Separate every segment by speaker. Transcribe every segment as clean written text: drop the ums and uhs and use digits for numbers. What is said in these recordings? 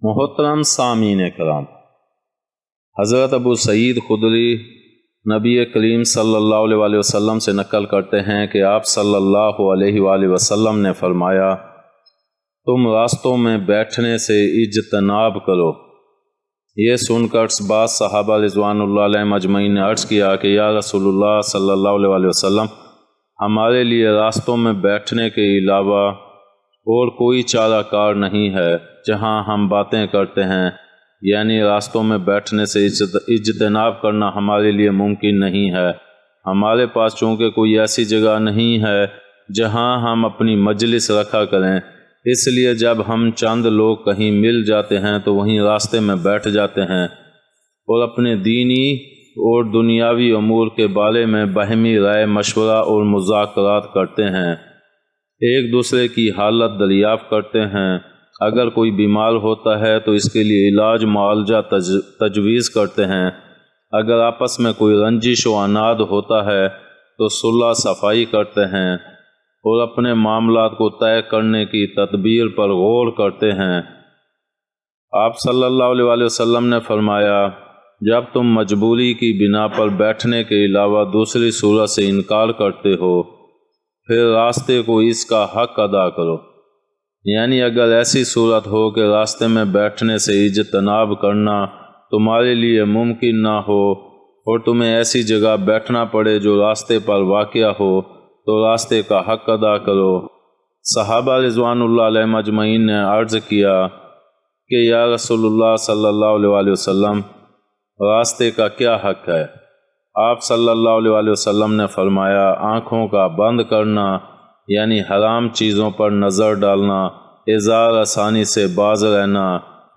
Speaker 1: محترم سامعین کرام، حضرت ابو سعید خدری نبی کریم صلی اللہ علیہ وسلم سے نقل کرتے ہیں کہ آپ صلی اللہ علیہ وآلہ وسلم نے فرمایا، تم راستوں میں بیٹھنے سے اجتناب کرو۔ یہ سن کر بعض صحابہ رضوان اللہ علیہم اجمعین نے عرض کیا کہ یا رسول اللہ صلی اللہ علیہ وسلم، ہمارے لیے راستوں میں بیٹھنے کے علاوہ اور کوئی چارہ کار نہیں ہے جہاں ہم باتیں کرتے ہیں، یعنی راستوں میں بیٹھنے سے اجتناب کرنا ہمارے لیے ممکن نہیں ہے۔ ہمارے پاس چونکہ کوئی ایسی جگہ نہیں ہے جہاں ہم اپنی مجلس رکھا کریں، اس لیے جب ہم چند لوگ کہیں مل جاتے ہیں تو وہیں راستے میں بیٹھ جاتے ہیں اور اپنے دینی اور دنیاوی امور کے بارے میں باہمی رائے مشورہ اور مذاکرات کرتے ہیں، ایک دوسرے کی حالت دریافت کرتے ہیں۔ اگر کوئی بیمار ہوتا ہے تو اس کے لیے علاج معالجہ تجویز کرتے ہیں۔ اگر آپس میں کوئی رنجش و عناد ہوتا ہے تو صلح صفائی کرتے ہیں اور اپنے معاملات کو طے کرنے کی تدبیر پر غور کرتے ہیں۔ آپ صلی اللہ علیہ وسلم نے فرمایا، جب تم مجبوری کی بنا پر بیٹھنے کے علاوہ دوسری صورت سے انکار کرتے ہو، پھر راستے کو اس کا حق ادا کرو، یعنی اگر ایسی صورت ہو کہ راستے میں بیٹھنے سے اجتناب کرنا تمہارے لیے ممکن نہ ہو اور تمہیں ایسی جگہ بیٹھنا پڑے جو راستے پر واقع ہو تو راستے کا حق ادا کرو۔ صحابہ رضوان اللہ علیہم اجمعین نے عرض کیا کہ یا رسول اللہ صلی اللہ علیہ وسلم، راستے کا کیا حق ہے؟ آپ صلی اللہ علیہ وسلم نے فرمایا، آنکھوں کا بند کرنا، یعنی حرام چیزوں پر نظر ڈالنا، اظہار آسانی سے باز رہنا،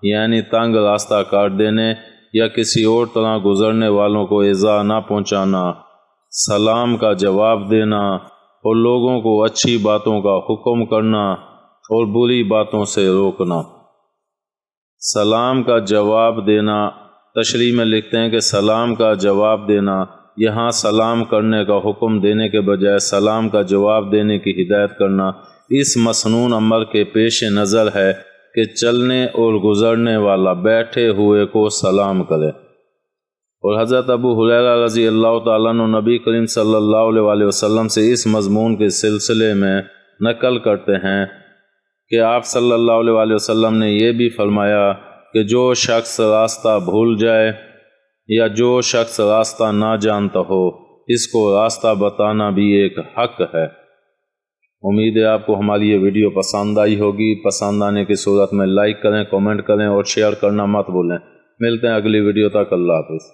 Speaker 1: یعنی تنگ راستہ کاٹ دینے یا کسی اور طرح گزرنے والوں کو ایذا نہ پہنچانا، سلام کا جواب دینا اور لوگوں کو اچھی باتوں کا حکم کرنا اور بری باتوں سے روکنا۔ سلام کا جواب دینا، تشریح میں لکھتے ہیں کہ سلام کا جواب دینا، یہاں سلام کرنے کا حکم دینے کے بجائے سلام کا جواب دینے کی ہدایت کرنا اس مسنون امر کے پیش نظر ہے کہ چلنے اور گزرنے والا بیٹھے ہوئے کو سلام کرے۔ اور حضرت ابو ہریرہ رضی اللہ تعالیٰ عنہ نبی کریم صلی اللہ علیہ وسلم سے اس مضمون کے سلسلے میں نقل کرتے ہیں کہ آپ صلی اللہ علیہ وسلم نے یہ بھی فرمایا کہ جو شخص راستہ بھول جائے یا جو شخص راستہ نہ جانتا ہو، اس کو راستہ بتانا بھی ایک حق ہے۔ امید ہے آپ کو ہماری یہ ویڈیو پسند آئی ہوگی۔ پسند آنے کی صورت میں لائک کریں، کامنٹ کریں اور شیئر کرنا مت بھولیں۔ ملتے ہیں اگلی ویڈیو تک، اللہ حافظ۔